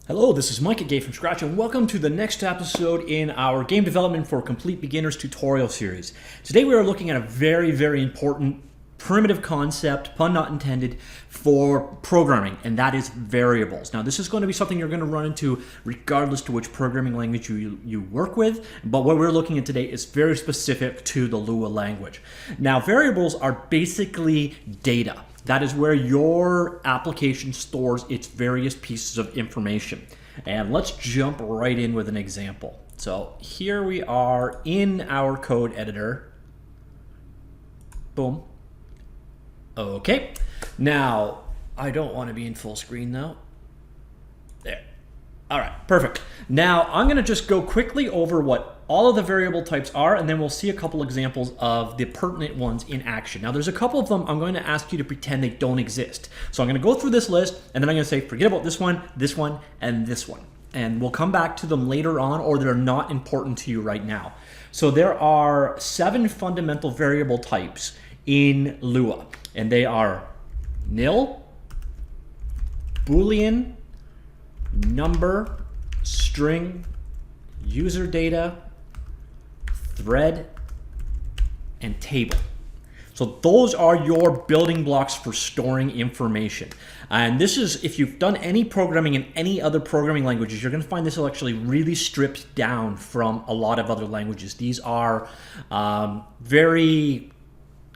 Hello, this is Mike at Gamefromscratch, and welcome to the next episode in our Game Development for Complete Beginners tutorial series. Today we are looking at a very important primitive concept, pun not intended, for programming, and that is variables. Now this is going to be something you're going to run into regardless to which programming language you work with, but what we're looking at today is very specific to the Lua language. Now variables are basically data. That is where your application stores its various pieces of information. And let's jump right in with an example. So here we are in our code editor. Boom. Okay. Now, I don't want to be in full screen though. There. All right, perfect. Now, I'm going to just go quickly over what all of the variable types are, and then we'll see a couple examples of the pertinent ones in action. Now, there's a couple of them I'm going to ask you to pretend they don't exist. So I'm going to go through this list, and then I'm going to say, forget about this one, and this one. And we'll come back to them later on, or they're not important to you right now. So there are 7 fundamental variable types in Lua, and they are nil, boolean, number, string, UserData, thread, and table. So those are your building blocks for storing information. And this is, if you've done any programming in any other programming languages, you're going to find this actually really stripped down from a lot of other languages. These are very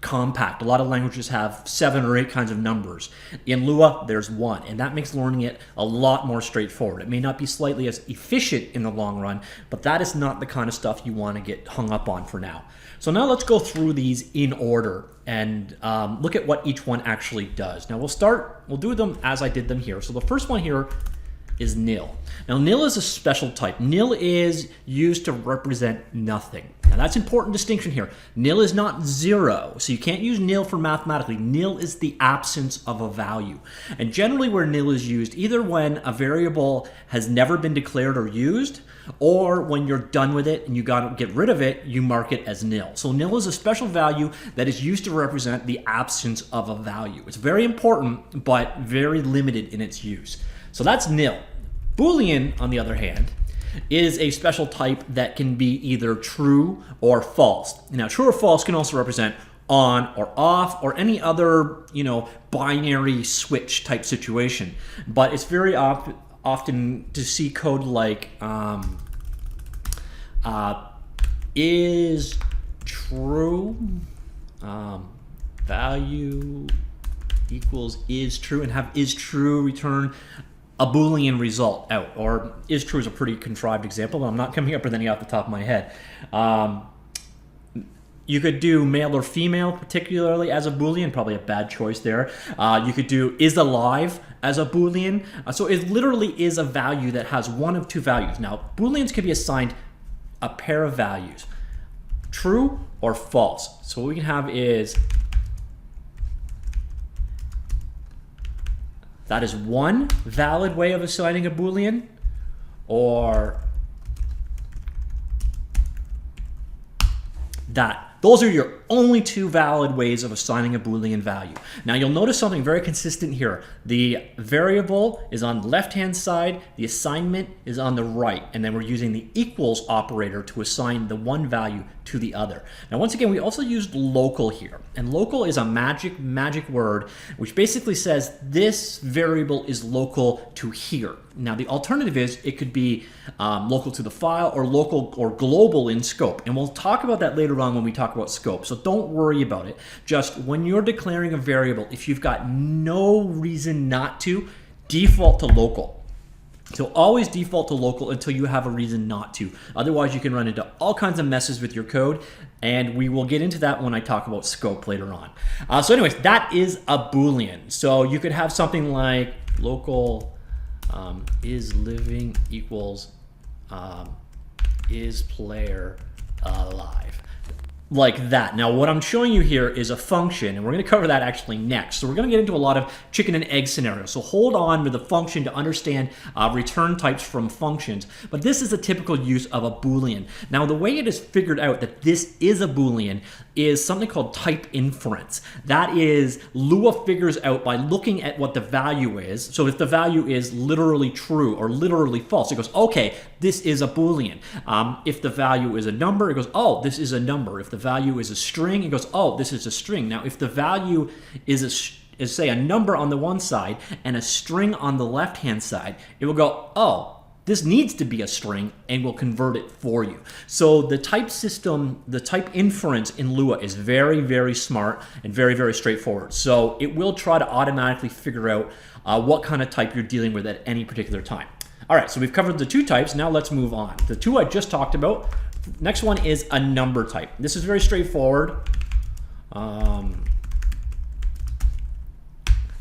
compact. A lot of languages have 7 or 8 kinds of numbers. In Lua, there's 1, and that makes learning it a lot more straightforward. It may not be slightly as efficient in the long run, but that is not the kind of stuff you want to get hung up on for now. So now let's go through these in order and look at what each one actually does. Now we'll do them as I did them here. So the first one here is nil. Now nil is a special type. Nil is used to represent nothing. Now that's an important distinction here. Nil is not 0, so you can't use nil for mathematically. Nil is the absence of a value. And generally where nil is used, either when a variable has never been declared or used, or when you're done with it and you got to get rid of it, you mark it as nil. So nil is a special value that is used to represent the absence of a value. It's very important, but very limited in its use. So that's nil. Boolean, on the other hand, is a special type that can be either true or false. Now, true or false can also represent on or off or any other, binary switch type situation. But it's very often to see code like is true, value equals is true, and have is true return a Boolean result out, or is true is a pretty contrived example, but I'm not coming up with any off the top of my head. You could do male or female, particularly as a Boolean, probably a bad choice there. You could do is alive as a Boolean. So it literally is a value that has one of 2 values. Now, Booleans can be assigned a pair of values, true or false. So what we can have is, that is one valid way of assigning a Boolean, or that. Those are your only 2 valid ways of assigning a Boolean value. Now you'll notice something very consistent here. The variable is on the left-hand side, the assignment is on the right, and then we're using the equals operator to assign the one value to the other. Now once again, we also used local here, and local is a magic word which basically says this variable is local to here. Now the alternative is it could be local to the file, or local or global in scope, and we'll talk about that later on when we talk about scope. So don't worry about it. Just when you're declaring a variable, if you've got no reason not to, default to local. So always default to local until you have a reason not to. Otherwise you can run into all kinds of messes with your code, and we will get into that when I talk about scope later on. So anyways, that is a Boolean. So you could have something like local is living equals is player alive. like that. Now what I'm showing you here is a function, and we're going to cover that actually next. So we're going to get into a lot of chicken and egg scenarios. So hold on with the function to understand return types from functions. But this is a typical use of a boolean. Now the way it is figured out that this is a boolean is something called type inference. That is, Lua figures out by looking at what the value is. So if the value is literally true or literally false, it goes, okay, this is a boolean. If the value is a number, it goes, oh, this is a number. If the value is a string, it goes, oh, this is a string. Now if the value is say a number on the one side and a string on the left hand side, it will go, oh, this needs to be a string, and will convert it for you. So the type system, the type inference in Lua is very, very smart and very, very straightforward. So it will try to automatically figure out what kind of type you're dealing with at any particular time. All right, so we've covered the two types. Now let's move on. The two I just talked about. Next one is a number type. This is very straightforward.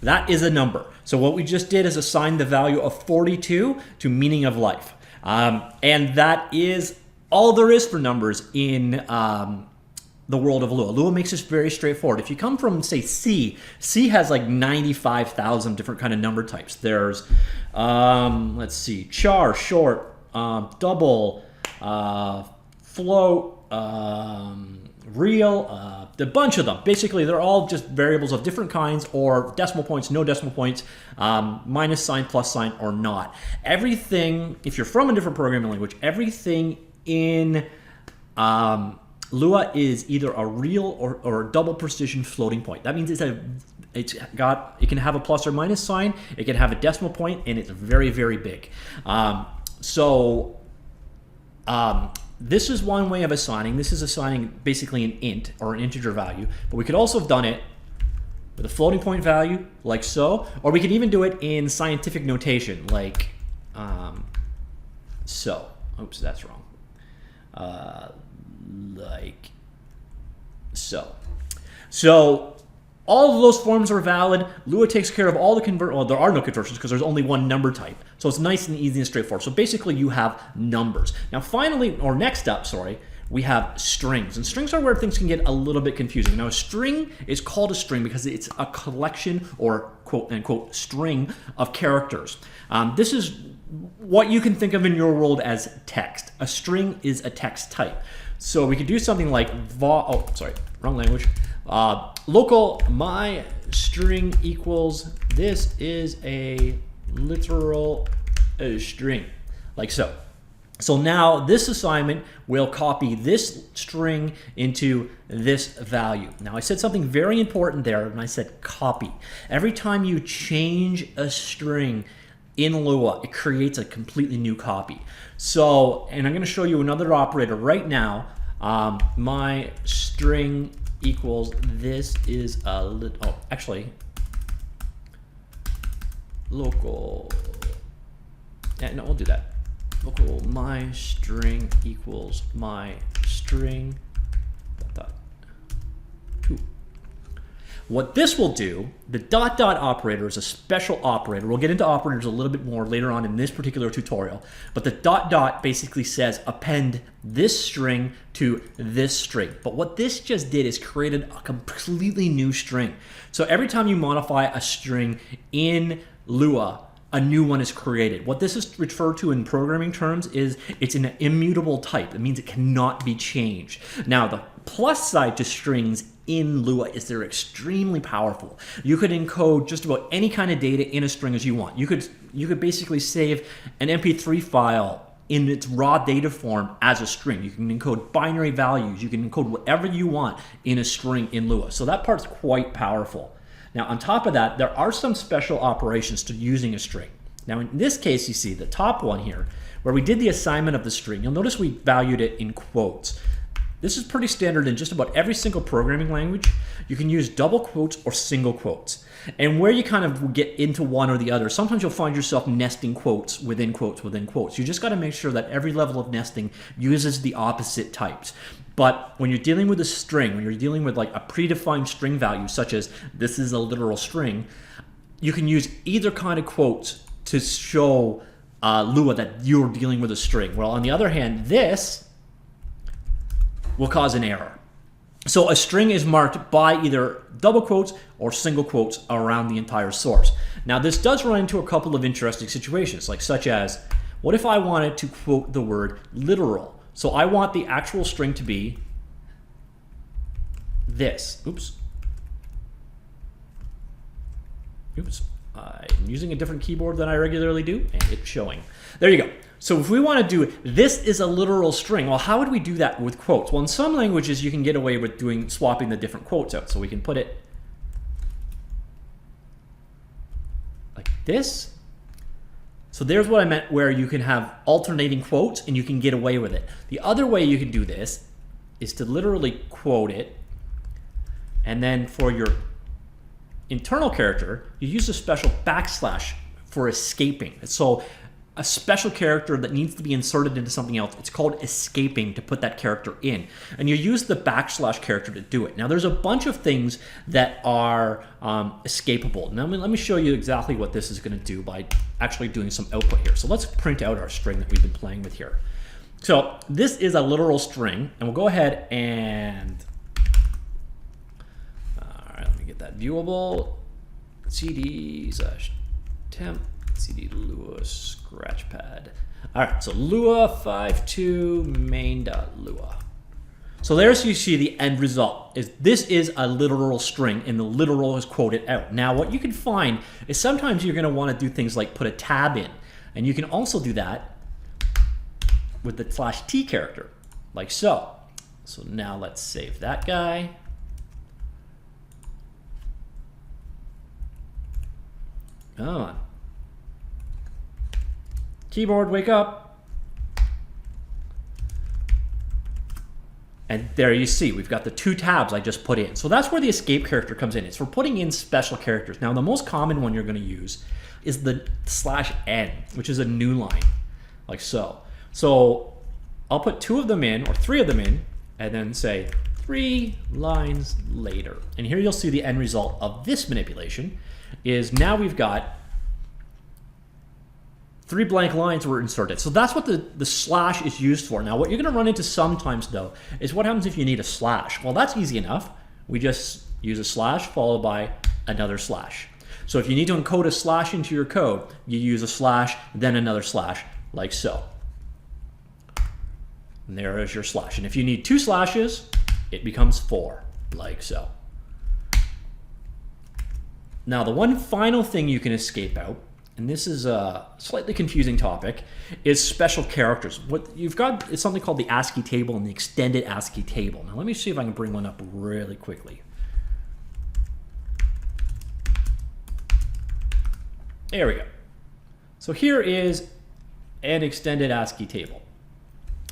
That is a number. So what we just did is assign the value of 42 to meaning of life. And that is all there is for numbers in the world of Lua. Lua makes this very straightforward. If you come from, say, C has like 95,000 different kind of number types. There's, let's see, char, short, double, float, real, a bunch of them. Basically, they're all just variables of different kinds, or decimal points, no decimal points, minus sign, plus sign, or not. Everything, if you're from a different programming language, everything in Lua is either a real or a double precision floating point. That means it can have a plus or minus sign, it can have a decimal point, and it's very, very big. This is one way of assigning. This is assigning basically an int or an integer value, but we could also have done it with a floating point value like so, or we could even do it in scientific notation like so. Oops, that's wrong. Like so. So all of those forms are valid. Lua takes care of all the conversions. Well, there are no conversions because there's only one number type. So it's nice and easy and straightforward. So basically you have numbers. Now finally, or next up, sorry, we have strings. And strings are where things can get a little bit confusing. Now a string is called a string because it's a collection or quote unquote string of characters. This is what you can think of in your world as text. A string is a text type. So we could do something like wrong language. Local my string equals this is a literal string, like so. So now this assignment will copy this string into this value. Now I said something very important there, and I said copy. Every time you change a string in Lua, it creates a completely new copy. So, and I'm going to show you another operator right now. My string equals this is a local, yeah, no, we'll do that. Local my string equals my string dot 2. What this will do, the dot dot operator is a special operator. We'll get into operators a little bit more later on in this particular tutorial, but the dot dot basically says append this string to this string. But what this just did is created a completely new string. So every time you modify a string in Lua, a new one is created. What this is referred to in programming terms is it's an immutable type. It means it cannot be changed. Now the plus side to strings in Lua is they're extremely powerful. You could encode just about any kind of data in a string as you want. You could basically save an MP3 file in its raw data form as a string. You can encode binary values. You can encode whatever you want in a string in Lua. So that part's quite powerful. Now on top of that, there are some special operations to using a string. Now in this case, you see the top one here, where we did the assignment of the string. You'll notice we valued it in quotes. This is pretty standard in just about every single programming language. You can use double quotes or single quotes. And where you kind of get into one or the other, sometimes you'll find yourself nesting quotes within quotes within quotes. You just got to make sure that every level of nesting uses the opposite types. But when you're dealing with a string, when you're dealing with like a predefined string value, such as this is a literal string, you can use either kind of quotes to show Lua that you're dealing with a string. Well, on the other hand, this will cause an error. So a string is marked by either double quotes or single quotes around the entire source. Now this does run into a couple of interesting situations, like such as, what if I wanted to quote the word literal? So I want the actual string to be this. Oops. I'm using a different keyboard than I regularly do, and it's showing. There you go. So if we want to do this is a literal string, well, how would we do that with quotes? Well, in some languages, you can get away with swapping the different quotes out. So we can put it like this. So there's what I meant, where you can have alternating quotes and you can get away with it. The other way you can do this is to literally quote it, and then for your internal character, you use a special backslash for escaping. So a special character that needs to be inserted into something else, it's called escaping, to put that character in. And you use the backslash character to do it. Now there's a bunch of things that are escapable. Now let me show you exactly what this is going to do by actually doing some output here. So let's print out our string that we've been playing with here. So this is a literal string, and we'll go ahead and let me get that viewable. cd/temp cd lua scratchpad. All right, so lua52 main.lua. So there's, you see the end result. This is a literal string, and the literal is quoted out. Now what you can find is sometimes you're going to want to do things like put a tab in, and you can also do that with the /t character, like so. So now let's save that guy. Come on. Keyboard, wake up. And there you see, we've got the two tabs I just put in. So that's where the escape character comes in. It's for putting in special characters. Now the most common one you're going to use is the /n, which is a new line, like so. So I'll put two of them in, or three of them in, and then say 3 lines later. And here you'll see the end result of this manipulation is now we've got 3 blank lines were inserted. So that's what the slash is used for. Now what you're going to run into sometimes though is what happens if you need a slash. Well, that's easy enough. We just use a slash followed by another slash. So if you need to encode a slash into your code, you use a slash, then another slash, like so. And there is your slash. And if you need 2 slashes, it becomes 4, like so. Now the one final thing you can escape out, and this is a slightly confusing topic, is special characters. What you've got is something called the ASCII table and the extended ASCII table. Now let me see if I can bring one up really quickly. There we go. So here is an extended ASCII table.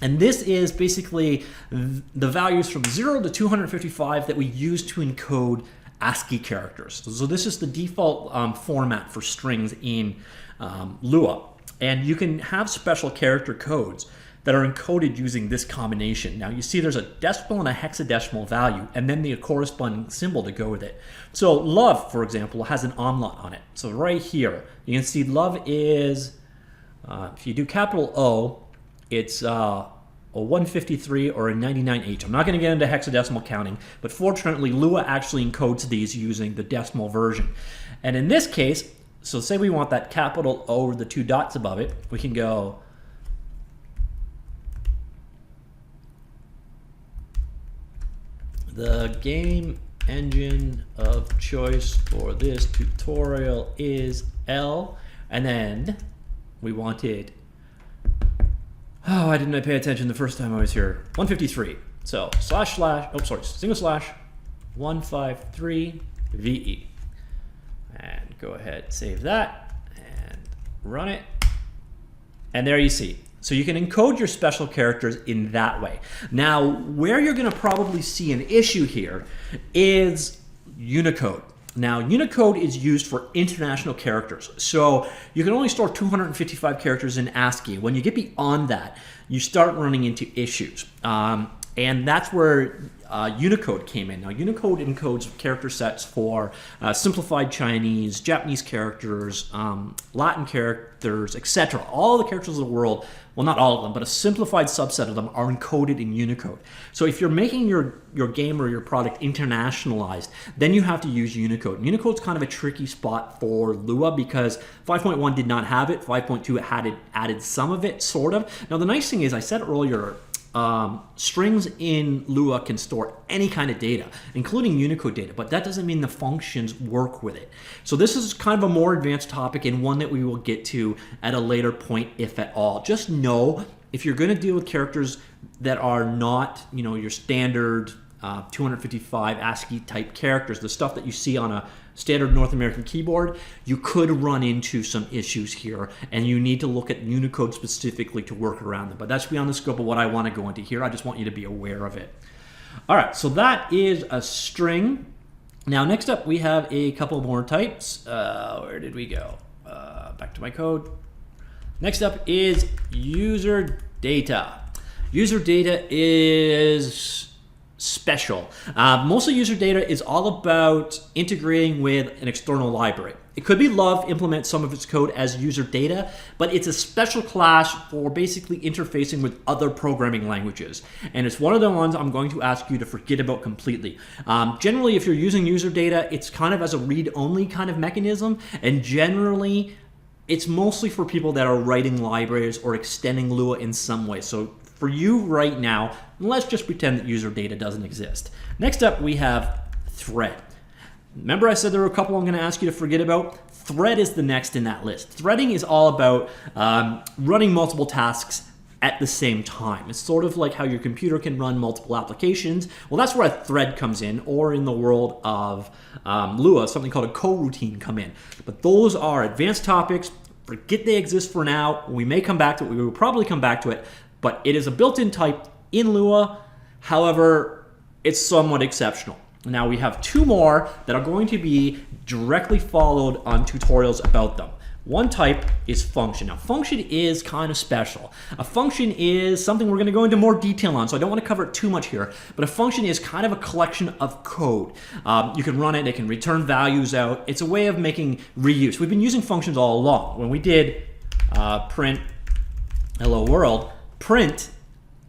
And this is basically the values from 0 to 255 that we use to encode ASCII characters. So this is the default format for strings in Lua. And you can have special character codes that are encoded using this combination. Now you see there's a decimal and a hexadecimal value, and then the corresponding symbol to go with it. So love, for example, has an umlaut on it. So right here, you can see love is, if you do capital O, it's a 153 or a 99H. I'm not going to get into hexadecimal counting, but fortunately Lua actually encodes these using the decimal version. And in this case, so say we want that capital O with the 2 dots above it, we can go the game engine of choice for this tutorial is L, and then we wanted, oh, why didn't I pay attention the first time I was here? 153. So single slash 153 VE. And go ahead, save that, and run it. And there you see. So you can encode your special characters in that way. Now, where you're going to probably see an issue here is Unicode. Now, Unicode is used for international characters. So you can only store 255 characters in ASCII. When you get beyond that, you start running into issues. And And that's where Unicode came in. Now, Unicode encodes character sets for simplified Chinese, Japanese characters, Latin characters, etc. All the characters of the world, well, not all of them, but a simplified subset of them are encoded in Unicode. So if you're making your game or your product internationalized, then you have to use Unicode. Unicode's kind of a tricky spot for Lua because 5.1 did not have it. 5.2 had added some of it, sort of. Now, the nice thing is, I said earlier, strings in Lua can store any kind of data, including Unicode data, but that doesn't mean the functions work with it. So this is kind of a more advanced topic and one that we will get to at a later point, if at all. Just know if you're going to deal with characters that are not, your standard 255 ASCII type characters, the stuff that you see on a standard North American keyboard, you could run into some issues here, and you need to look at Unicode specifically to work around them. But that's beyond the scope of what I want to go into here. I just want you to be aware of it. All right, so that is a string. Now, next up, we have a couple more types. Where did we go? Back to my code. Next up is UserData. UserData is special. Mostly UserData is all about integrating with an external library. It could be Love implement some of its code as UserData, but it's a special class for basically interfacing with other programming languages. And it's one of the ones I'm going to ask you to forget about completely. Generally, if you're using UserData, it's kind of as a read-only kind of mechanism, and generally, it's mostly for people that are writing libraries or extending Lua in some way. So for you right now, let's just pretend that UserData doesn't exist. Next up, we have Thread. Remember I said there were a couple I'm going to ask you to forget about? Thread is the next in that list. Threading is all about running multiple tasks at the same time. It's sort of like how your computer can run multiple applications. Well, that's where a thread comes in, or in the world of Lua, something called a coroutine come in. But those are advanced topics. Forget they exist for now. We may come back to it. We will probably come back to it. But it is a built-in type in Lua. However, it's somewhat exceptional. Now we have two more that are going to be directly followed on tutorials about them. One type is function. Now function is kind of special. A function is something we're going to go into more detail on, so I don't want to cover it too much here, but a function is kind of a collection of code. You can run it, it can return values out. It's a way of making reuse. We've been using functions all along. When we did print hello world, print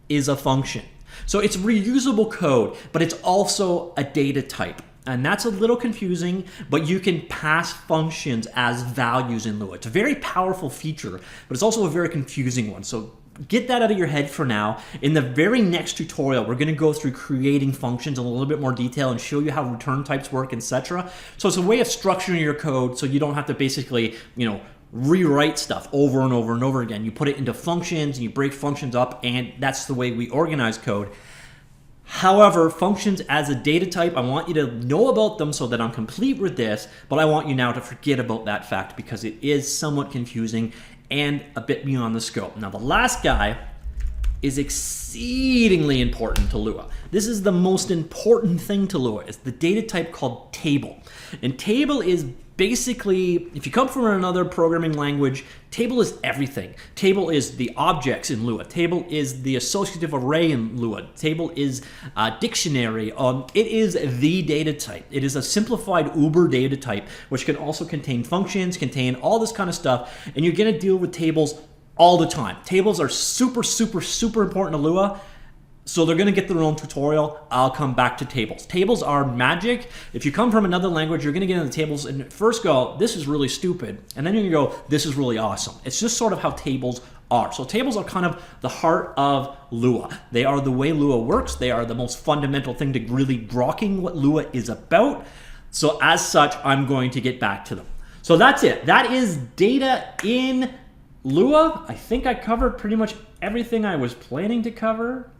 is a function. So it's reusable code, but it's also a data type. And that's a little confusing, but you can pass functions as values in Lua. It's a very powerful feature, but it's also a very confusing one. So get that out of your head for now. In the very next tutorial, we're going to go through creating functions in a little bit more detail and show you how return types work, etc. So it's a way of structuring your code so you don't have to basically, rewrite stuff over and over and over again. You put it into functions and you break functions up, and that's the way we organize code. However, functions as a data type, I want you to know about them so that I'm complete with this, but I want you now to forget about that fact because it is somewhat confusing and a bit beyond the scope. Now, the last guy is exceedingly important to Lua. This is the most important thing to Lua. It's the data type called table. And table is basically, if you come from another programming language, table is everything. Table is the objects in Lua. Table is the associative array in Lua. Table is a dictionary. It is the data type. It is a simplified Uber data type, which can also contain functions, contain all this kind of stuff, and you're going to deal with tables all the time. Tables are super, super, super important to Lua. So they're going to get their own tutorial. I'll come back to tables. Tables are magic. If you come from another language, you're going to get into tables and first go, this is really stupid. And then you're going to go, this is really awesome. It's just sort of how tables are. So tables are kind of the heart of Lua. They are the way Lua works. They are the most fundamental thing to really grokking what Lua is about. So as such, I'm going to get back to them. So that's it. That is data in Lua. I think I covered pretty much everything I was planning to cover.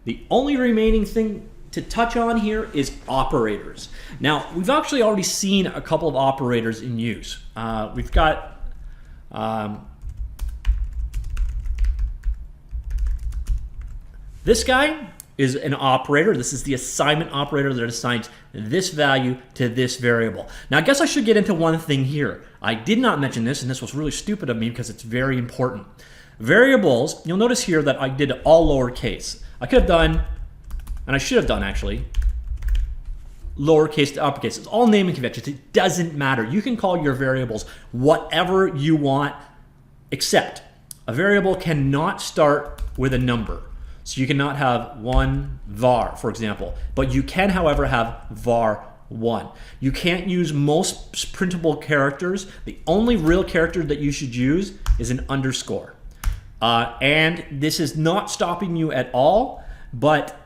The only remaining thing to touch on here is operators. Now, we've actually already seen a couple of operators in use. We've got this guy is an operator. This is the assignment operator that assigns this value to this variable. Now, I guess I should get into one thing here. I did not mention this, and this was really stupid of me because it's very important. Variables, you'll notice here that I did all lowercase. I could have done, and I should have done actually, lowercase to uppercase. It's all naming conventions. It doesn't matter. You can call your variables whatever you want, except a variable cannot start with a number. So you cannot have one var, for example, but you can, however, have var1. You can't use most printable characters. The only real character that you should use is an underscore. And this is not stopping you at all, but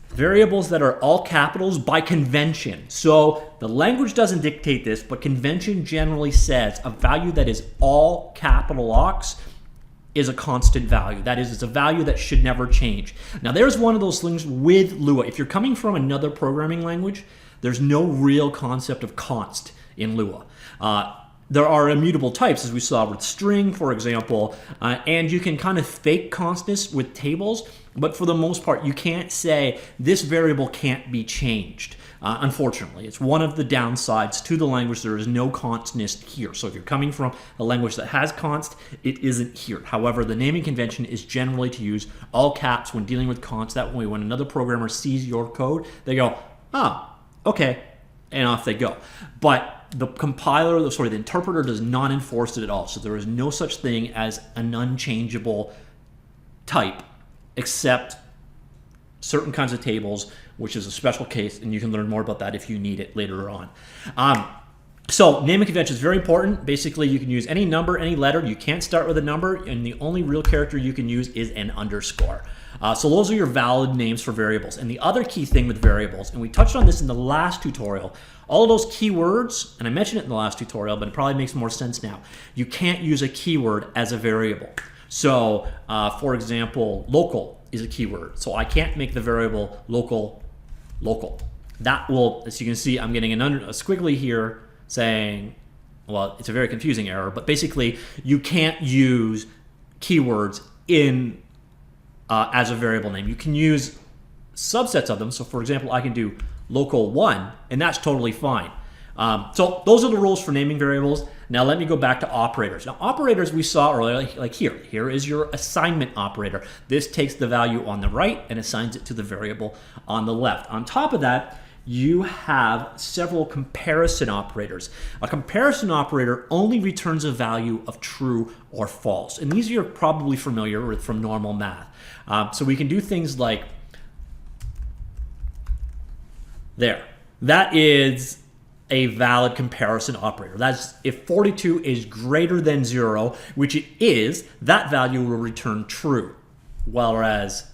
variables that are all capitals by convention. So the language doesn't dictate this, but convention generally says a value that is all capital Ox is a constant value. That is, it's a value that should never change. Now there's one of those things with Lua. If you're coming from another programming language, there's no real concept of const in Lua. There are immutable types, as we saw with string, for example, and you can kind of fake constness with tables, but for the most part, you can't say this variable can't be changed. Unfortunately, it's one of the downsides to the language. There is no constness here. So if you're coming from a language that has const, it isn't here. However, the naming convention is generally to use all caps when dealing with const. That way, when another programmer sees your code, they go, ah, okay, and off they go. But the compiler, the interpreter does not enforce it at all. So there is no such thing as an unchangeable type, except certain kinds of tables, which is a special case, and you can learn more about that if you need it later on. So naming convention is very important. Basically, you can use any number, any letter. You can't start with a number, and the only real character you can use is an underscore. So those are your valid names for variables. And the other key thing with variables, and we touched on this in the last tutorial, all of those keywords, and I mentioned it in the last tutorial, but it probably makes more sense now. You can't use a keyword as a variable. So, for example, local is a keyword. So I can't make the variable local. That will, as you can see, I'm getting a squiggly here saying, well, it's a very confusing error, but basically you can't use keywords in as a variable name. You can use subsets of them. So for example, I can do local1, and that's totally fine. So those are the rules for naming variables. Now let me go back to operators. Now operators we saw earlier, like here. Here is your assignment operator. This takes the value on the right and assigns it to the variable on the left. On top of that, you have several comparison operators. A comparison operator only returns a value of true or false. And these you're probably familiar with from normal math. So we can do things like there. That is a valid comparison operator. That's if 42 is greater than 0, which it is, that value will return true. Whereas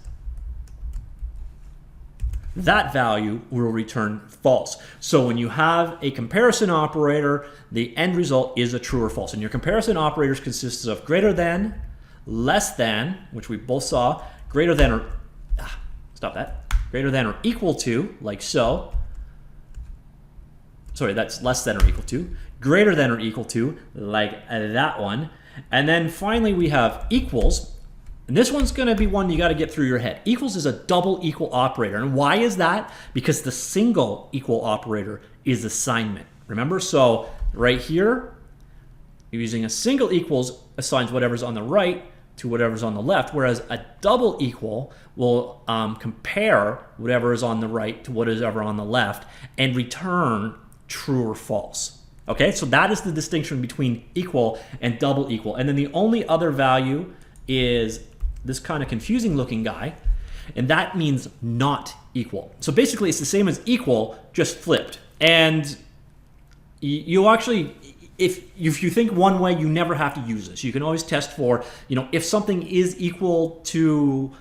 that value will return false. So when you have a comparison operator, the end result is a true or false. And your comparison operators consists of greater than, less than, which we both saw, greater than or, greater than or equal to, like so. Sorry, that's less than or equal to, greater than or equal to, like that one. And then finally we have equals. And this one's going to be one you got to get through your head. Equals is a double equal operator. And why is that? Because the single equal operator is assignment. Remember? So right here, you're using a single equals assigns whatever's on the right to whatever's on the left, whereas a double equal will compare whatever is on the right to whatever on the left and return true or false. Okay, so that is the distinction between equal and double equal. And then the only other value is this kind of confusing looking guy, and that means not equal. So basically it's the same as equal, just flipped. And you actually, if you think one way, you never have to use this. You can always test for, if something is equal to,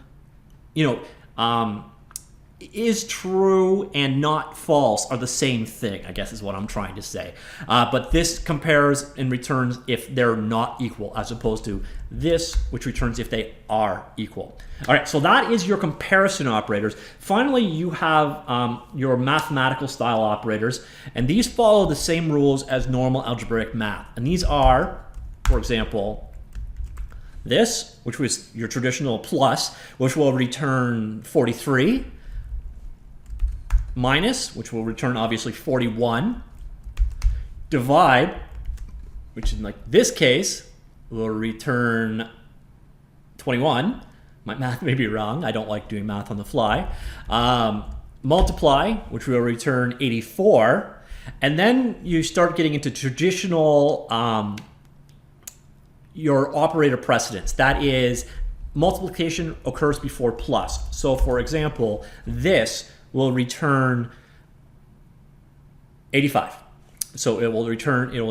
is true and not false are the same thing, I guess is what I'm trying to say. But this compares and returns if they're not equal, as opposed to this, which returns if they are equal. All right, so that is your comparison operators. Finally, you have your mathematical style operators, and these follow the same rules as normal algebraic math. And these are, for example, this, which was your traditional plus, which will return 43, minus, which will return obviously 41, divide, which in like this case will return 21. My math may be wrong. I don't like doing math on the fly. Multiply, which will return 84. And then you start getting into traditional your operator precedence. That is, multiplication occurs before plus. So for example, this will return 85. So it will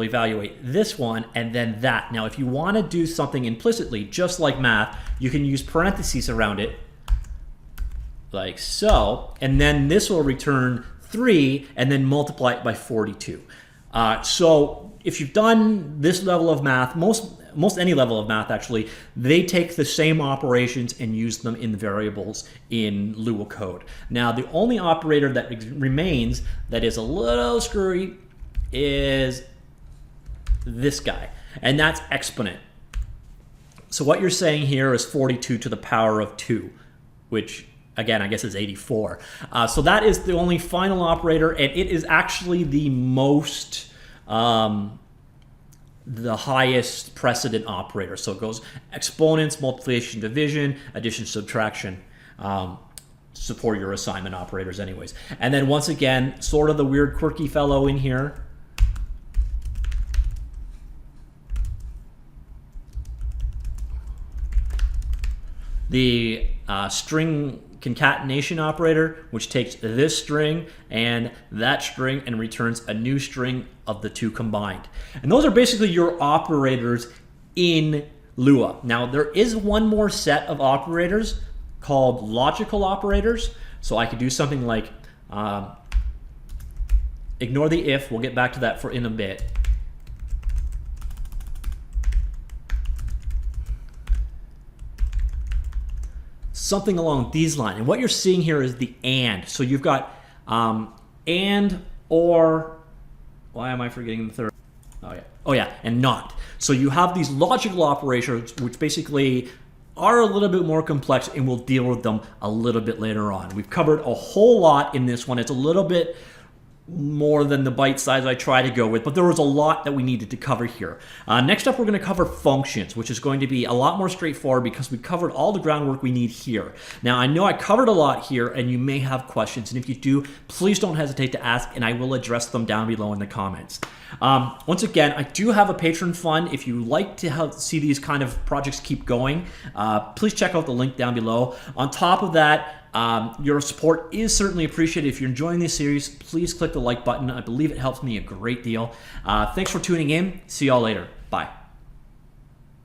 evaluate this one and then that. Now, if you want to do something implicitly, just like math, you can use parentheses around it, like so, and then this will return 3 and then multiply it by 42. So if you've done this level of math, most any level of math actually, they take the same operations and use them in the variables in Lua code. Now, the only operator that remains that is a little screwy is this guy, and that's exponent. So what you're saying here is 42 to the power of 2, which again, I guess is 84. So that is the only final operator, and it is actually the most, the highest precedent operator. So it goes exponents, multiplication, division, addition, subtraction, support your assignment operators anyways. And then once again, sort of the weird quirky fellow in here, the string concatenation operator, which takes this string and that string and returns a new string of the two combined. And those are basically your operators in Lua. Now, there is one more set of operators called logical operators. So I could do something like ignore the if. We'll get back to that in a bit. Something along these lines. And what you're seeing here is the and. So you've got and, or, why am I forgetting the third? Oh yeah, and not. So you have these logical operators which basically are a little bit more complex, and we'll deal with them a little bit later on. We've covered a whole lot in this one. It's a little bit more than the bite size I try to go with, but there was a lot that we needed to cover here. Next up, we're going to cover functions, which is going to be a lot more straightforward because we covered all the groundwork we need here. Now, I know I covered a lot here, and you may have questions, and if you do, please don't hesitate to ask, and I will address them down below in the comments. Once again, I do have a Patreon fund. If you like to see these kind of projects keep going, please check out the link down below. On top of that, your support is certainly appreciated. If you're enjoying this series, please click the like button. I believe it helps me a great deal. Thanks for tuning in. See y'all later. Bye.